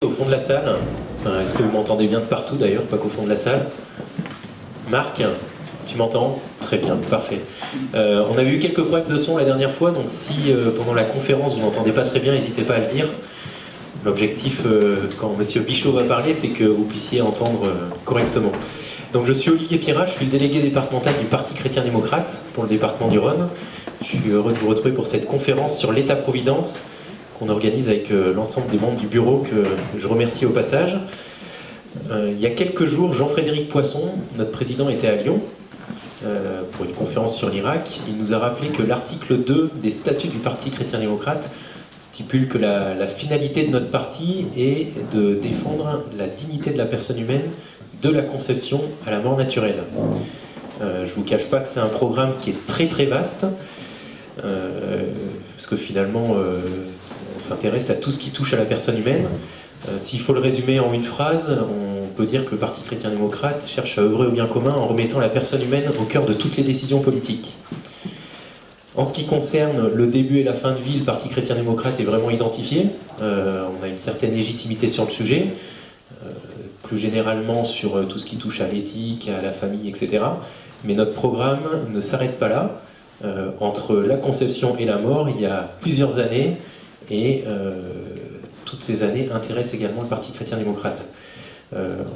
Au fond de la salle, est-ce que vous m'entendez bien de partout d'ailleurs, pas qu'au fond de la salle? Marc, tu m'entends? Très bien, parfait. On avait eu quelques problèmes de son la dernière fois, donc si pendant la conférence vous n'entendez pas très bien, n'hésitez pas à le dire. L'objectif, quand Monsieur Bichot va parler, c'est que vous puissiez entendre correctement. Donc je suis Olivier Pierrat, je suis le délégué départemental du Parti chrétien-démocrate pour le département du Rhône. Je suis heureux de vous retrouver pour cette conférence sur l'État-providence qu'on organise avec l'ensemble des membres du bureau, que je remercie au passage. Il y a quelques jours, Jean-Frédéric Poisson, notre président, était à Lyon pour une conférence sur l'Irak. Il nous a rappelé que l'article 2 des statuts du Parti chrétien-démocrate stipule que la finalité de notre parti est de défendre la dignité de la personne humaine de la conception à la mort naturelle. Je ne vous cache pas que c'est un programme qui est très très vaste, parce que finalement on s'intéresse à tout ce qui touche à la personne humaine. S'il faut le résumer en une phrase, on peut dire que le Parti chrétien-démocrate cherche à œuvrer au bien commun en remettant la personne humaine au cœur de toutes les décisions politiques. En ce qui concerne le début et la fin de vie, le Parti chrétien-démocrate est vraiment identifié. On a une certaine légitimité sur le sujet, plus généralement sur tout ce qui touche à l'éthique, à la famille, etc. Mais notre programme ne s'arrête pas là. Entre la conception et la mort, il y a plusieurs années, et toutes ces années intéressent également le Parti chrétien-démocrate.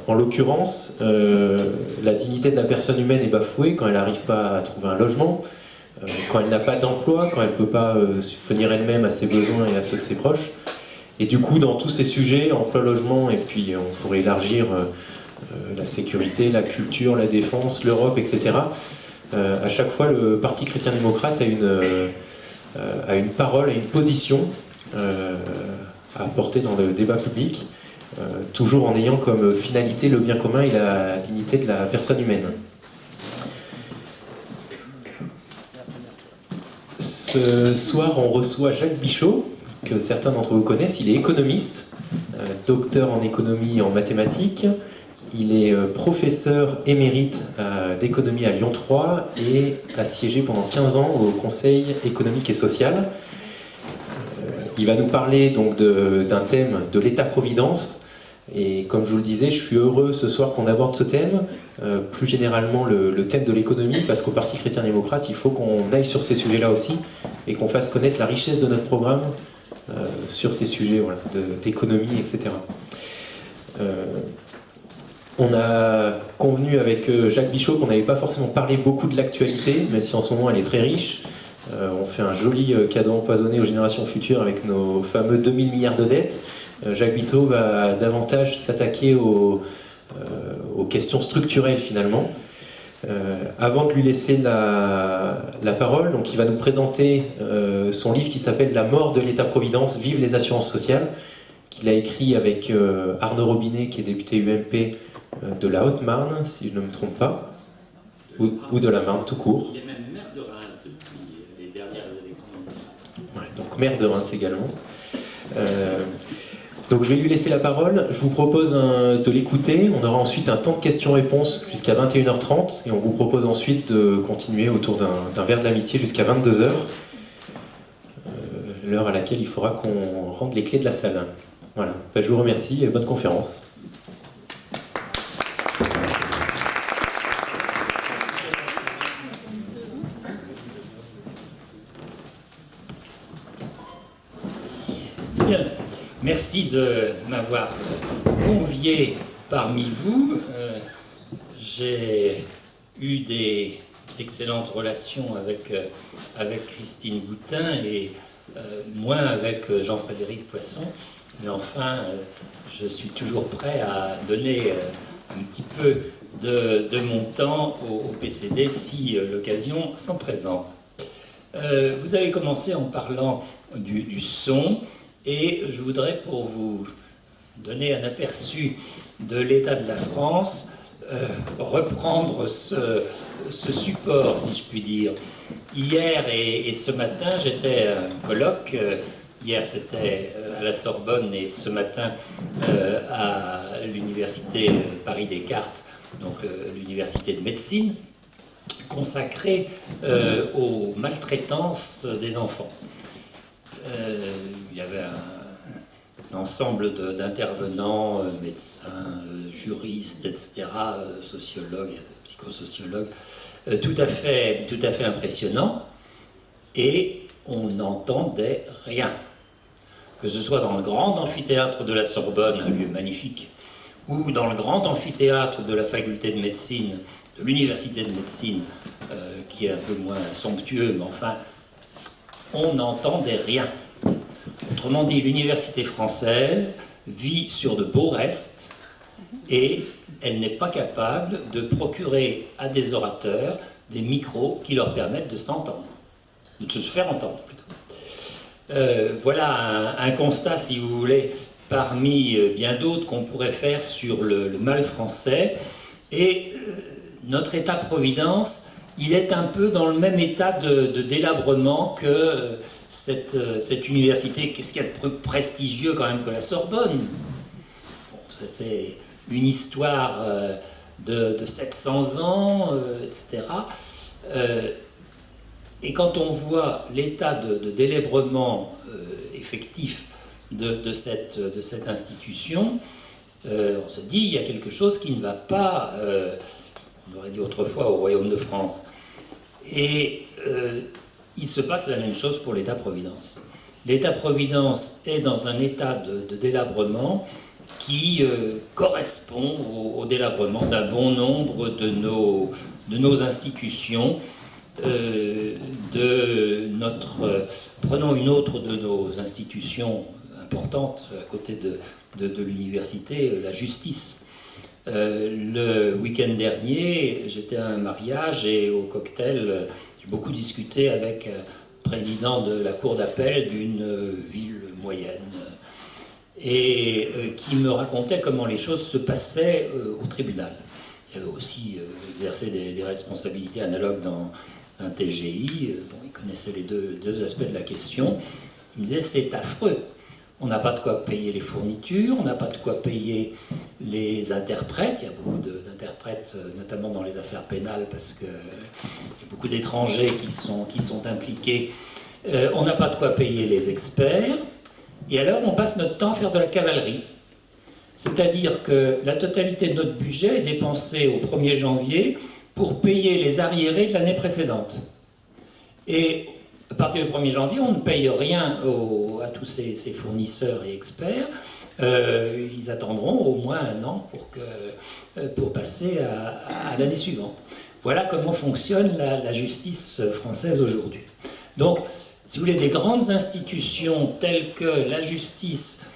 En l'occurrence, la dignité de la personne humaine est bafouée quand elle n'arrive pas à trouver un logement, quand elle n'a pas d'emploi, quand elle ne peut pas subvenir elle-même à ses besoins et à ceux de ses proches. Et du coup, dans tous ces sujets, emploi, logement, et puis on pourrait élargir la sécurité, la culture, la défense, l'Europe, etc. À chaque fois, le Parti chrétien-démocrate a une parole, a une position à apporter dans le débat public, toujours en ayant comme finalité le bien commun et la dignité de la personne humaine. Ce soir, on reçoit Jacques Bichot, que certains d'entre vous connaissent. Il est économiste, docteur en économie et en mathématiques. Il est professeur émérite d'économie à Lyon 3 et a siégé pendant 15 ans au Conseil économique et social. Il va nous parler donc d'un thème de l'État-providence. Et comme je vous le disais, je suis heureux ce soir qu'on aborde ce thème, plus généralement le thème de l'économie, parce qu'au Parti chrétien-démocrate, il faut qu'on aille sur ces sujets-là aussi, et qu'on fasse connaître la richesse de notre programme sur ces sujets, voilà, d'économie, etc. On a convenu avec Jacques Bichot qu'on n'avait pas forcément parlé beaucoup de l'actualité, même si en ce moment elle est très riche. On fait un joli cadeau empoisonné aux générations futures avec nos fameux 2000 milliards de dettes. Jacques Bichot va davantage s'attaquer aux questions structurelles finalement. Avant de lui laisser la parole, donc il va nous présenter son livre qui s'appelle « La mort de l'État-providence, vive les assurances sociales », qu'il a écrit avec Arnaud Robinet, qui est député UMP de la Haute-Marne, si je ne me trompe pas, ou de la Marne tout court. Il est même maire de Reims depuis les dernières élections municipales. Ouais, donc maire de Reims également. Donc je vais lui laisser la parole. Je vous propose de l'écouter. On aura ensuite un temps de questions-réponses jusqu'à 21h30 et on vous propose ensuite de continuer autour d'un verre de l'amitié jusqu'à 22h, l'heure à laquelle il faudra qu'on rende les clés de la salle. Voilà. Ben, je vous remercie et bonne conférence. Bien. Merci de m'avoir convié parmi vous. J'ai eu d'excellentes relations avec Christine Goutin et moins avec Jean-Frédéric Poisson. Mais enfin, je suis toujours prêt à donner un petit peu de mon temps au PCD si l'occasion s'en présente. Vous avez commencé en parlant du son. Et je voudrais, pour vous donner un aperçu de l'état de la France, reprendre ce support, si je puis dire. Hier et ce matin, j'étais à un colloque. Hier, c'était à la Sorbonne et ce matin à l'université Paris-Descartes, donc l'université de médecine, consacrée aux maltraitances des enfants. Il y avait ensemble d'intervenants, médecins, juristes, etc., sociologues, psychosociologues, tout à fait impressionnant, et on n'entendait rien. Que ce soit dans le grand amphithéâtre de la Sorbonne, un lieu magnifique, ou dans le grand amphithéâtre de la faculté de médecine, de l'université de médecine, qui est un peu moins somptueux, mais enfin, on n'entendait rien. Autrement dit, l'université française vit sur de beaux restes et elle n'est pas capable de procurer à des orateurs des micros qui leur permettent de s'entendre, de se faire entendre plutôt. Voilà un constat, si vous voulez, parmi bien d'autres qu'on pourrait faire sur le mal français. Et notre État-providence, il est un peu dans le même état de délabrement que cette université. Qu'est-ce qu'il y a de plus prestigieux quand même que la Sorbonne? Bon, c'est une histoire de 700 ans, etc. Et quand on voit l'état de délabrement effectif de cette institution, on se dit il y a quelque chose qui ne va pas, on aurait dit autrefois, au Royaume de France. Et il se passe la même chose pour l'État-providence. L'État-providence est dans un état de délabrement qui correspond au délabrement d'un bon nombre de nos institutions. Prenons une autre de nos institutions importantes à côté de l'université, la justice. Le week-end dernier, j'étais à un mariage et au cocktail, j'ai beaucoup discuté avec le président de la cour d'appel d'une ville moyenne et qui me racontait comment les choses se passaient au tribunal. Il avait aussi exercé des responsabilités analogues dans un TGI. Bon, il connaissait les deux aspects de la question. Il me disait c'est affreux. On n'a pas de quoi payer les fournitures, on n'a pas de quoi payer les interprètes. Il y a beaucoup d'interprètes, notamment dans les affaires pénales, parce qu'il y a beaucoup d'étrangers qui sont impliqués. On n'a pas de quoi payer les experts. Et alors, on passe notre temps à faire de la cavalerie. C'est-à-dire que la totalité de notre budget est dépensée au 1er janvier pour payer les arriérés de l'année précédente. Et à partir du 1er janvier, on ne paye rien à tous ces fournisseurs et experts. Ils attendront au moins un an pour passer à l'année suivante. Voilà comment fonctionne la justice française aujourd'hui. Donc, si vous voulez, des grandes institutions telles que la justice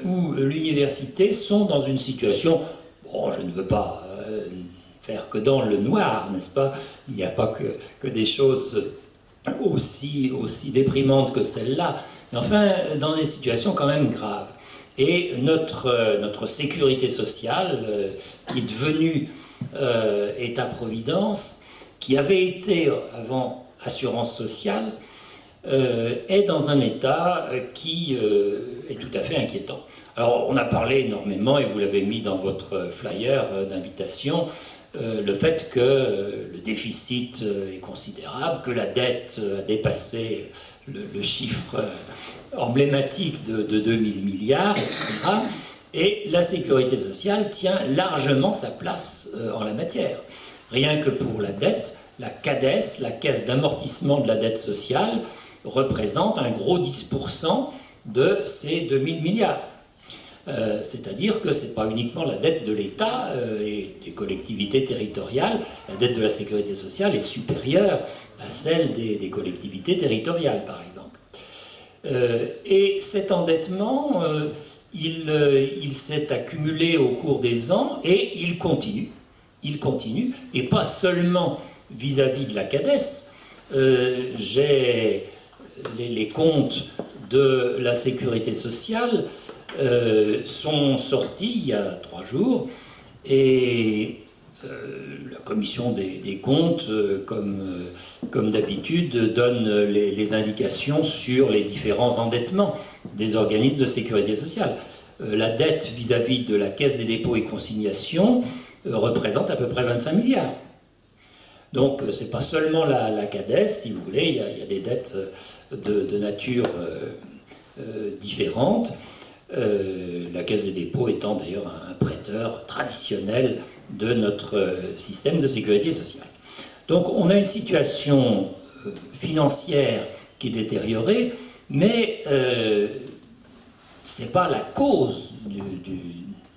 ou l'université sont dans une situation, bon, je ne veux pas faire que dans le noir, n'est-ce pas? Il n'y a pas que des choses aussi déprimantes que celle-là, mais enfin dans des situations quand même graves. Et notre sécurité sociale, qui est devenue État-providence, qui avait été avant assurance sociale, est dans un état qui est tout à fait inquiétant. Alors on a parlé énormément, et vous l'avez mis dans votre flyer d'invitation, le fait que le déficit est considérable, que la dette a dépassé le chiffre emblématique de 2000 milliards, etc. Et la sécurité sociale tient largement sa place en la matière. Rien que pour la dette, la CADES, la Caisse d'amortissement de la dette sociale, représente un gros 10% de ces 2000 milliards. C'est-à-dire que ce n'est pas uniquement la dette de l'État et des collectivités territoriales, la dette de la sécurité sociale est supérieure à celle des collectivités territoriales, par exemple. Et cet endettement, il s'est accumulé au cours des ans et il continue, et pas seulement vis-à-vis de la CADES. J'ai les comptes de la sécurité sociale sont sortis il y a 3 jours et la commission des comptes, comme d'habitude, donne les indications sur les différents endettements des organismes de sécurité sociale. La dette vis-à-vis de la Caisse des dépôts et consignations représente à peu près 25 milliards. Donc ce n'est pas seulement la CADES, si vous voulez, il y a des dettes de nature différente. la Caisse des dépôts étant d'ailleurs un prêteur traditionnel de notre système de sécurité sociale. Donc on a une situation financière qui est détériorée, mais ce n'est pas la cause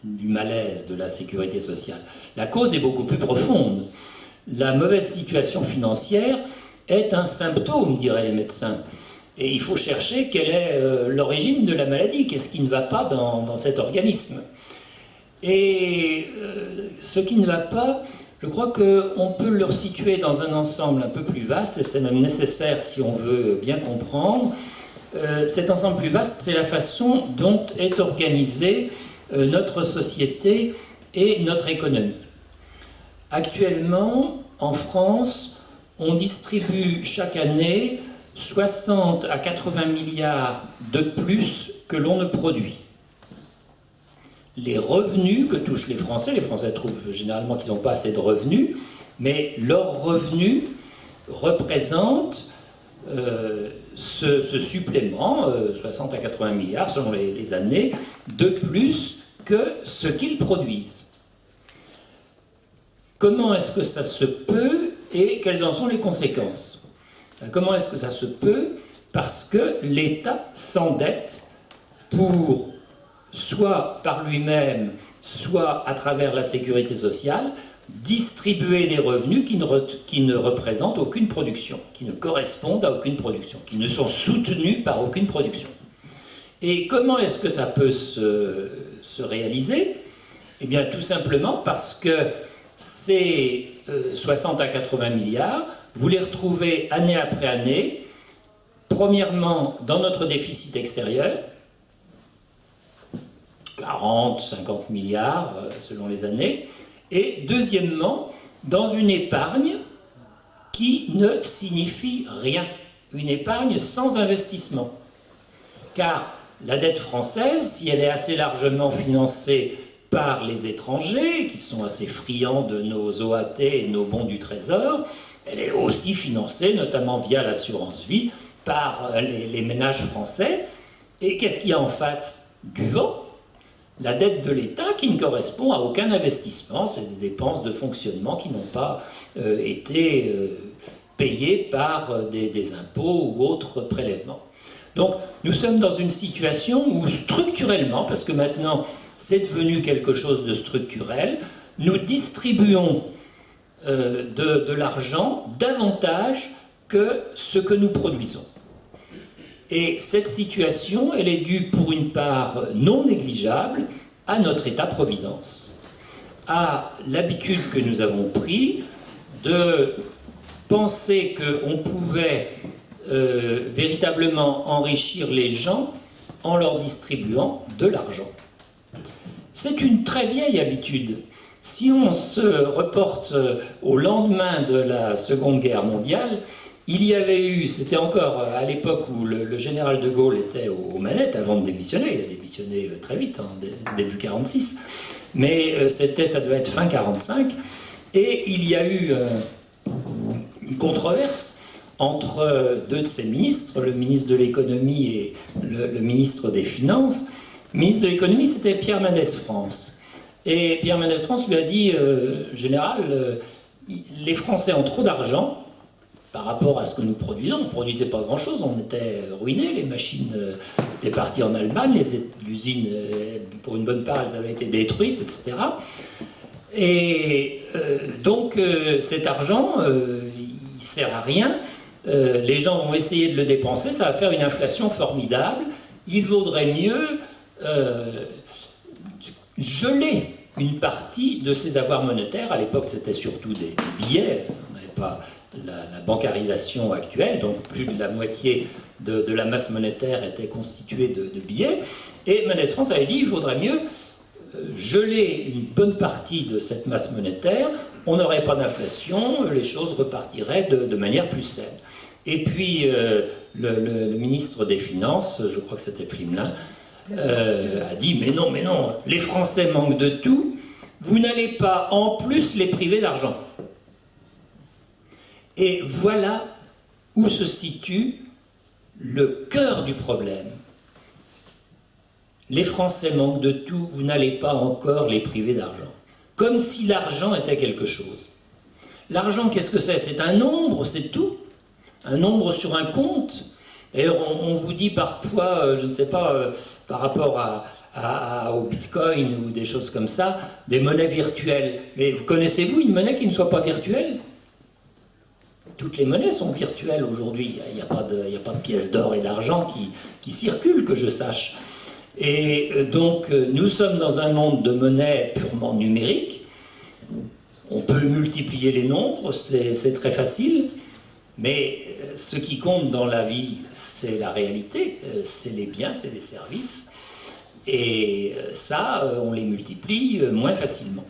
du malaise de la sécurité sociale. La cause est beaucoup plus profonde. La mauvaise situation financière est un symptôme, diraient les médecins. Et il faut chercher quelle est l'origine de la maladie, qu'est-ce qui ne va pas dans cet organisme. Et ce qui ne va pas, je crois qu'on peut le resituer dans un ensemble un peu plus vaste, et c'est même nécessaire si on veut bien comprendre. Cet ensemble plus vaste, c'est la façon dont est organisée notre société et notre économie. Actuellement, en France, on distribue chaque année 60 à 80 milliards de plus que l'on ne produit. Les revenus que touchent les Français trouvent généralement qu'ils n'ont pas assez de revenus, mais leurs revenus représentent ce supplément, 60 à 80 milliards selon les années, de plus que ce qu'ils produisent. Comment est-ce que ça se peut et quelles en sont les conséquences? Comment est-ce que ça se peut? Parce que l'État s'endette pour, soit par lui-même, soit à travers la sécurité sociale, distribuer des revenus qui ne représentent aucune production, qui ne correspondent à aucune production, qui ne sont soutenus par aucune production. Et comment est-ce que ça peut se réaliser? Eh bien, tout simplement parce que ces 60 à 80 milliards, vous les retrouvez année après année, premièrement dans notre déficit extérieur, 40, 50 milliards selon les années, et deuxièmement dans une épargne qui ne signifie rien, une épargne sans investissement. Car la dette française, si elle est assez largement financée par les étrangers, qui sont assez friands de nos OAT et nos bons du Trésor, elle est aussi financée, notamment via l'assurance vie, par les ménages français. Et qu'est-ce qu'il y a en face du vent? La dette de l'État qui ne correspond à aucun investissement, c'est des dépenses de fonctionnement qui n'ont pas été payées par des impôts ou autres prélèvements. Donc nous sommes dans une situation où structurellement, parce que maintenant c'est devenu quelque chose de structurel, nous distribuons de l'argent davantage que ce que nous produisons. Et cette situation, elle est due pour une part non négligeable à notre État-providence, à l'habitude que nous avons pris de penser qu'on pouvait véritablement enrichir les gens en leur distribuant de l'argent. C'est une très vieille habitude. Si on se reporte au lendemain de la Seconde Guerre mondiale, il y avait eu, c'était encore à l'époque où le général de Gaulle était aux manettes avant de démissionner, il a démissionné très vite, début 1946, mais ça devait être fin 1945, et il y a eu une controverse entre deux de ses ministres, le ministre de l'économie et le ministre des Finances. Le ministre de l'économie, c'était Pierre Mendès France. Et Pierre Mendès France lui a dit, général, les Français ont trop d'argent par rapport à ce que nous produisons. On ne produisait pas grand-chose, on était ruinés, les machines étaient parties en Allemagne, l'usine, pour une bonne part, elles avaient été détruites, etc. Et donc cet argent, il ne sert à rien. Les gens vont essayer de le dépenser, ça va faire une inflation formidable. Il vaudrait mieux geler une partie de ces avoirs monétaires. À l'époque, c'était surtout des billets, on n'avait pas la bancarisation actuelle, donc plus de la moitié de la masse monétaire était constituée de billets. Et Mendès France avait dit qu'il vaudrait mieux geler une bonne partie de cette masse monétaire, on n'aurait pas d'inflation, les choses repartiraient de manière plus saine. Et puis le ministre des Finances, je crois que c'était Flimelin, a dit mais non, les Français manquent de tout, vous n'allez pas en plus les priver d'argent. Et voilà où se situe le cœur du problème. les Français manquent de tout, vous n'allez pas encore les priver d'argent. Comme si l'argent était quelque chose. L'argent, qu'est-ce que c'est? C'est un nombre, c'est tout. Un nombre sur un compte. Et on vous dit parfois, je ne sais pas, par rapport au Bitcoin ou des choses comme ça, des monnaies virtuelles. Mais connaissez-vous une monnaie qui ne soit pas virtuelle? Toutes les monnaies sont virtuelles aujourd'hui. Il n'y a pas de pièces d'or et d'argent qui circulent, que je sache. Et donc, nous sommes dans un monde de monnaies purement numériques. On peut multiplier les nombres, c'est très facile. Mais ce qui compte dans la vie, c'est la réalité, c'est les biens, c'est les services. Et ça, on les multiplie moins facilement.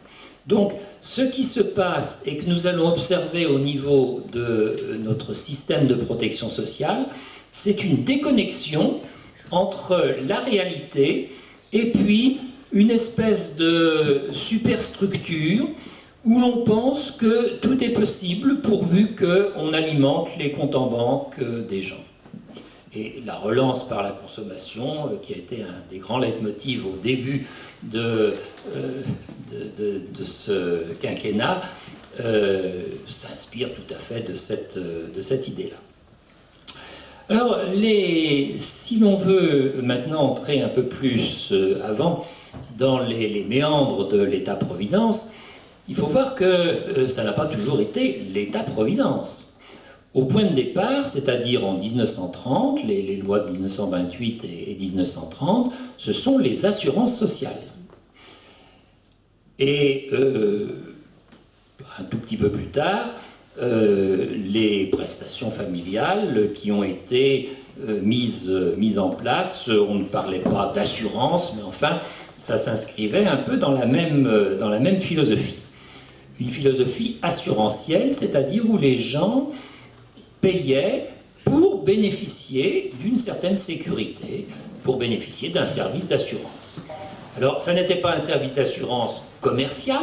Donc, ce qui se passe et que nous allons observer au niveau de notre système de protection sociale, c'est une déconnexion entre la réalité et puis une espèce de superstructure où l'on pense que tout est possible pourvu qu'on alimente les comptes en banque des gens. Et la relance par la consommation, qui a été un des grands leitmotivs au début de ce quinquennat, s'inspire tout à fait de cette idée-là. Alors, si l'on veut maintenant entrer un peu plus avant dans les méandres de l'État-providence, il faut voir que ça n'a pas toujours été l'État-providence. Au point de départ, c'est-à-dire en 1930, les lois de 1928 et 1930, ce sont les assurances sociales. Et un tout petit peu plus tard, les prestations familiales qui ont été mises en place, on ne parlait pas d'assurance, mais enfin, ça s'inscrivait un peu dans la même philosophie. Une philosophie assurantielle, c'est-à-dire où les gens payaient pour bénéficier d'une certaine sécurité, pour bénéficier d'un service d'assurance. Alors, ça n'était pas un service d'assurance commercial,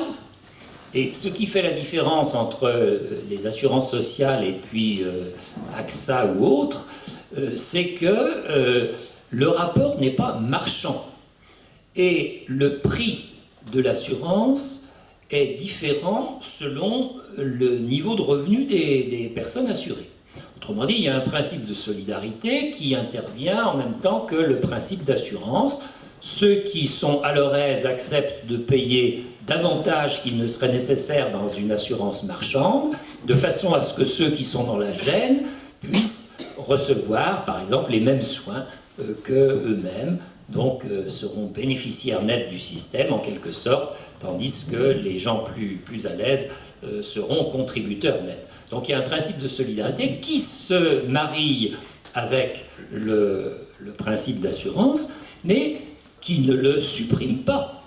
et ce qui fait la différence entre les assurances sociales et puis AXA ou autres, c'est que le rapport n'est pas marchand. Et le prix de l'assurance est différent selon le niveau de revenu des personnes assurées. Autrement dit, il y a un principe de solidarité qui intervient en même temps que le principe d'assurance. Ceux qui sont à leur aise acceptent de payer davantage qu'il ne serait nécessaire dans une assurance marchande, de façon à ce que ceux qui sont dans la gêne puissent recevoir, par exemple, les mêmes soins qu'eux-mêmes, donc seront bénéficiaires nets du système en quelque sorte, tandis que les gens plus à l'aise seront contributeurs nets. Donc il y a un principe de solidarité qui se marie avec le principe d'assurance, mais qui ne le supprime pas.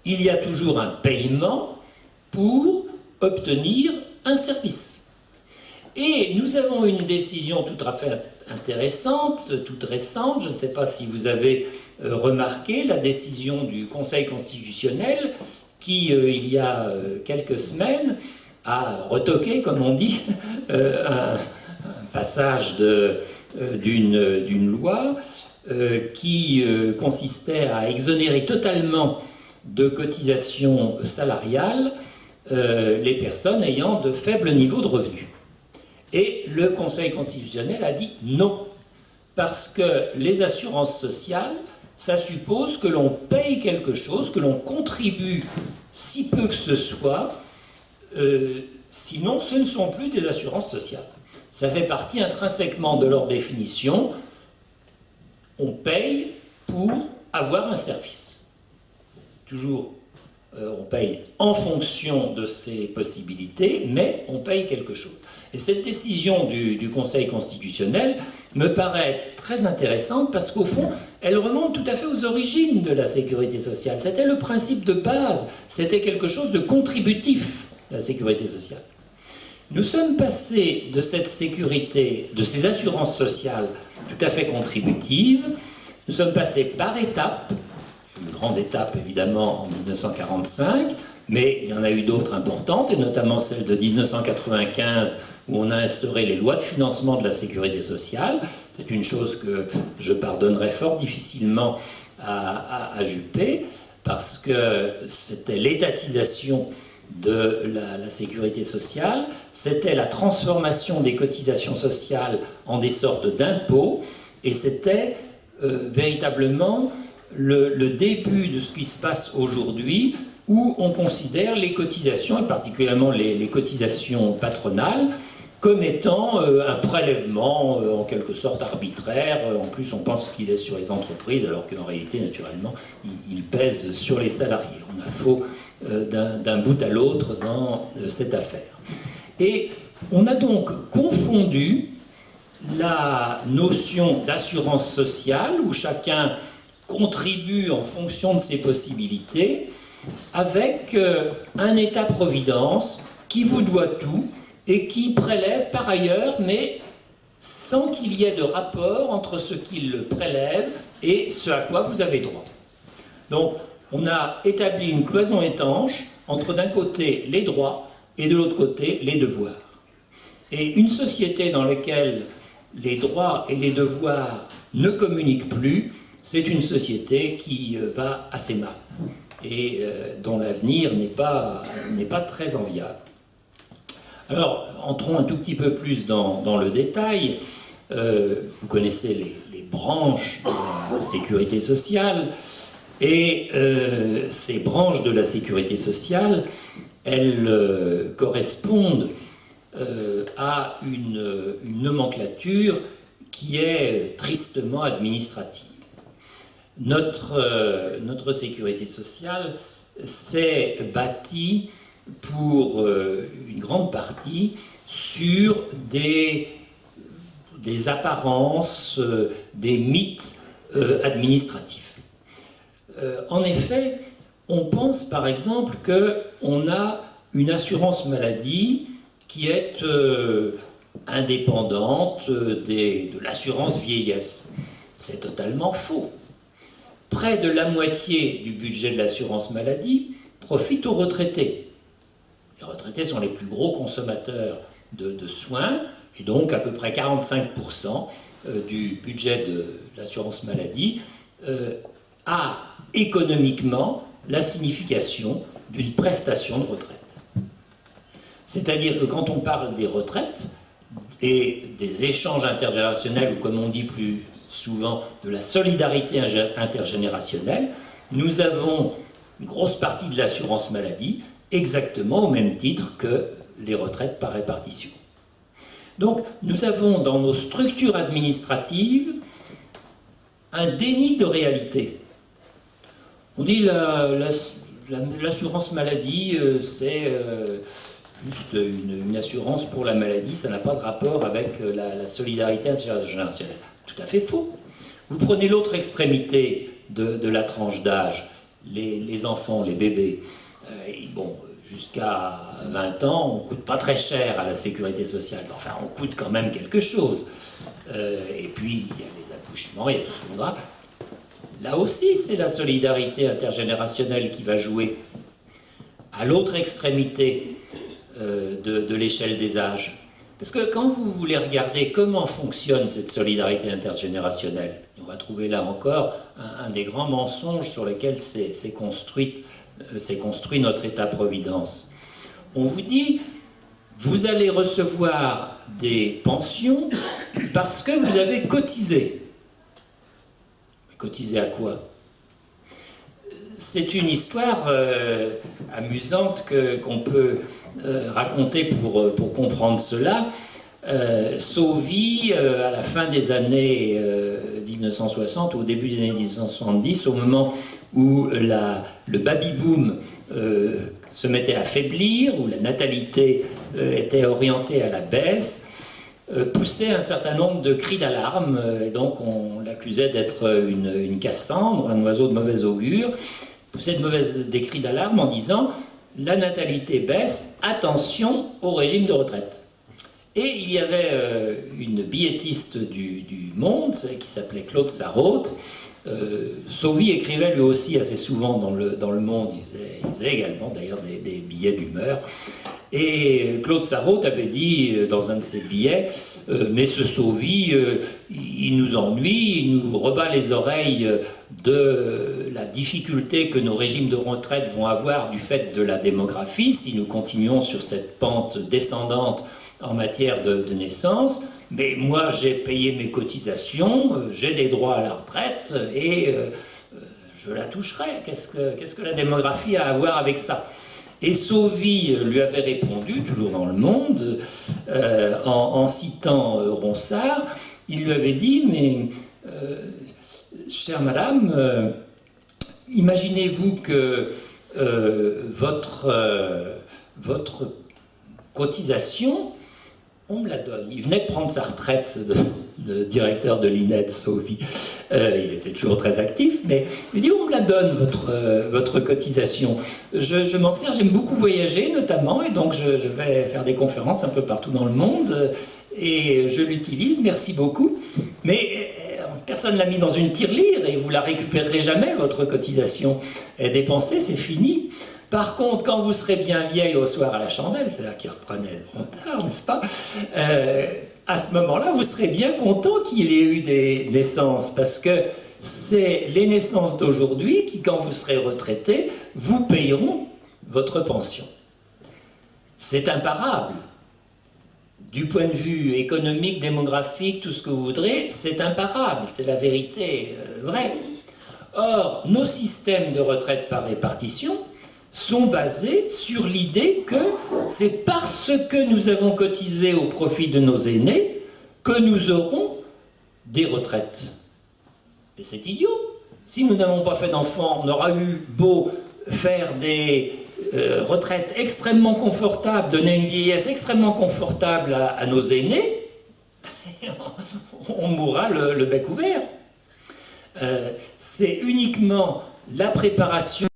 Il y a toujours un paiement pour obtenir un service. Et nous avons une décision tout à fait intéressante, toute récente, je ne sais pas si vous avez remarqué la décision du Conseil constitutionnel qui, il y a quelques semaines, a retoqué, comme on dit, un passage d'une loi qui consistait à exonérer totalement de cotisations salariales les personnes ayant de faibles niveaux de revenus. Et le Conseil constitutionnel a dit non, parce que les assurances sociales, ça suppose que l'on paye quelque chose, que l'on contribue si peu que ce soit, sinon ce ne sont plus des assurances sociales. Ça fait partie intrinsèquement de leur définition. On paye pour avoir un service. Toujours, on paye en fonction de ses possibilités, mais on paye quelque chose. Et cette décision du Conseil constitutionnel me paraît très intéressante parce qu'au fond, elle remonte tout à fait aux origines de la sécurité sociale. C'était le principe de base, c'était quelque chose de contributif, la sécurité sociale. Nous sommes passés de cette sécurité, de ces assurances sociales tout à fait contributives, nous sommes passés par étapes, une grande étape évidemment en 1945, mais il y en a eu d'autres importantes, et notamment celle de 1995, où on a instauré les lois de financement de la sécurité sociale. C'est une chose que je pardonnerai fort difficilement à Juppé, parce que c'était l'étatisation de la sécurité sociale, c'était la transformation des cotisations sociales en des sortes d'impôts, et c'était véritablement le début de ce qui se passe aujourd'hui, où on considère les cotisations, et particulièrement les cotisations patronales, comme étant un prélèvement en quelque sorte arbitraire. En plus, on pense qu'il est sur les entreprises, alors qu'en réalité, naturellement, il pèse sur les salariés. On a faux d'un bout à l'autre dans cette affaire. Et on a donc confondu la notion d'assurance sociale, où chacun contribue en fonction de ses possibilités, avec un État-providence qui vous doit tout et qui prélève par ailleurs, mais sans qu'il y ait de rapport entre ce qu'il prélève et ce à quoi vous avez droit. Donc, on a établi une cloison étanche entre d'un côté les droits et de l'autre côté les devoirs. Et une société dans laquelle les droits et les devoirs ne communiquent plus, c'est une société qui va assez mal et dont l'avenir n'est pas très enviable. Alors, entrons un tout petit peu plus dans le détail. Vous connaissez les branches de la sécurité sociale, et ces branches de la sécurité sociale, elles correspondent à une nomenclature qui est tristement administrative. Notre sécurité sociale s'est bâtie pour une grande partie sur des apparences, des mythes administratifs. En effet, on pense par exemple qu'on a une assurance maladie qui est indépendante de l'assurance vieillesse. C'est totalement faux. Près de la moitié du budget de l'assurance maladie profite aux retraités. Les retraités sont les plus gros consommateurs de soins, et donc à peu près 45% du budget de l'assurance maladie a économiquement la signification d'une prestation de retraite. C'est-à-dire que quand on parle des retraites et des échanges intergénérationnels, ou comme on dit plus souvent, de la solidarité intergénérationnelle, nous avons une grosse partie de l'assurance maladie exactement au même titre que les retraites par répartition. Donc nous avons dans nos structures administratives un déni de réalité. On dit l'assurance maladie, c'est juste une assurance pour la maladie, ça n'a pas de rapport avec la solidarité intergénérationnelle. Tout à fait faux. Vous prenez l'autre extrémité de la tranche d'âge, les enfants, les bébés. Bon, jusqu'à 20 ans, on ne coûte pas très cher à la sécurité sociale. Enfin, on coûte quand même quelque chose. Et puis, il y a les accouchements, il y a tout ce qu'on voudra. Là aussi, c'est la solidarité intergénérationnelle qui va jouer. À l'autre extrémité de l'échelle des âges. Parce que quand vous voulez regarder comment fonctionne cette solidarité intergénérationnelle, on va trouver là encore un des grands mensonges sur lesquels s'est construit notre État-providence. On vous dit, vous allez recevoir des pensions parce que vous avez cotisé. Cotisé à quoi? C'est une histoire amusante qu'on peut raconter pour comprendre cela. Sauvy, à la fin des années 1960, ou au début des années 1970, au moment où le baby-boom se mettait à faiblir, où la natalité était orientée à la baisse, poussait un certain nombre de cris d'alarme, et donc on l'accusait d'être une Cassandre, un oiseau de mauvais augure, poussait des cris d'alarme en disant « la natalité baisse, attention au régime de retraite ». Et il y avait une billettiste du Monde, qui s'appelait Claude Sarraute. Sauvy écrivait lui aussi assez souvent dans le Monde, il faisait également d'ailleurs des billets d'humeur. Et Claude Sarraute avait dit dans un de ses billets mais ce Sauvy, il nous ennuie, il nous rebat les oreilles de la difficulté que nos régimes de retraite vont avoir du fait de la démographie, si nous continuons sur cette pente descendante en matière de naissance. Mais moi, j'ai payé mes cotisations, j'ai des droits à la retraite et je la toucherai. Qu'est-ce que la démographie a à voir avec ça ? Et Sauvy lui avait répondu, toujours dans Le Monde, en citant Ronsard, il lui avait dit « Mais, chère madame, imaginez-vous que votre cotisation, on me la donne. » Il venait de prendre sa retraite de directeur de l'INED, Sauvy. Il était toujours très actif, mais il dit, on me la donne, votre cotisation. Je m'en sers, j'aime beaucoup voyager notamment, et donc je vais faire des conférences un peu partout dans le monde, et je l'utilise, merci beaucoup. Mais personne ne l'a mis dans une tirelire, et vous la récupérerez jamais, votre cotisation. Elle est dépensée, c'est fini. Par contre, quand vous serez bien vieille au soir à la chandelle, c'est là qu'il reprenait Ronsard, n'est-ce pas, à ce moment-là, vous serez bien content qu'il y ait eu des naissances, parce que c'est les naissances d'aujourd'hui qui, quand vous serez retraité, vous payeront votre pension. C'est imparable. Du point de vue économique, démographique, tout ce que vous voudrez, c'est imparable, c'est la vérité vraie. Or, nos systèmes de retraite par répartition sont basés sur l'idée que c'est parce que nous avons cotisé au profit de nos aînés que nous aurons des retraites. Et c'est idiot. Si nous n'avons pas fait d'enfants, on aura eu beau faire des retraites extrêmement confortables, donner une vieillesse extrêmement confortable à nos aînés, on mourra le bec ouvert. C'est uniquement la préparation